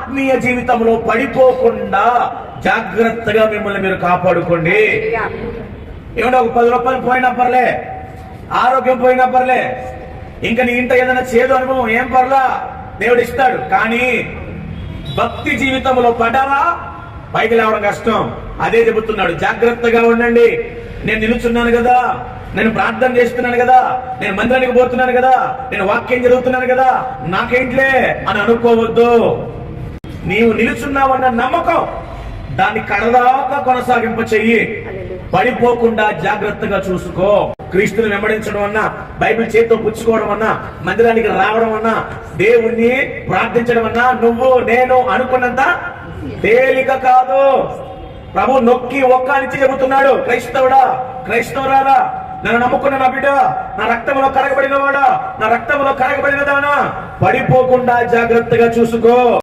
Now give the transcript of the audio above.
ఆత్మీయ జీవితంలో పడిపోకుండా జాగ్రత్తగా మిమ్మల్ని మీరు కాపాడుకోండి. ఏమన్నా ఒక 10 రూపాయలు పోయినా పర్లే, ఆరోగ్యం పోయినా పర్లే, ఇంకా నీ ఇంట ఏదైనా చేదు అనుభవం ఏం పర్లా, దేవుడు ఇస్తాడు. కానీ భక్తి జీవితంలో పడ్డారా పైకి లేవడం కష్టం. అదే చెబుతున్నాడు, జాగ్రత్తగా ఉండండి. నేను నిలుచున్నాను కదా, నేను ప్రార్థన చేస్తున్నాను కదా, నేను మందిరానికి పోతున్నాను కదా, నేను వాక్యం చదువుతున్నాను కదా, నాకేంట్లే అని అనుకోవద్దు. నీవు నిలుచున్నావన్న నమ్మకం దాన్ని కడదాకా కొనసాగింప చెయ్యి. పడిపోకుండా జాగ్రత్తగా చూసుకో. క్రీస్తుని వెంబడించడం అన్నా, బైబిల్ చేతితో పుచ్చుకోవడం అన్నా, మందిరానికి రావడం అన్నా, దేవుణ్ణి ప్రార్థించడం అన్నా నువ్వు నేను అనుకున్నంత తేలిక కాదు. ప్రభు నొక్కి ఒక్కానిచ్చి చెబుతున్నాడు, క్రైస్తవుడా, క్రైస్తవురాలా, నన్ను నమ్ముకున్న నా బిడ్డ, నా రక్తంలో కరగబడిన వాడా, నా రక్తంలో కరగబడిన దానా, పడిపోకుండా జాగ్రత్తగా చూసుకో.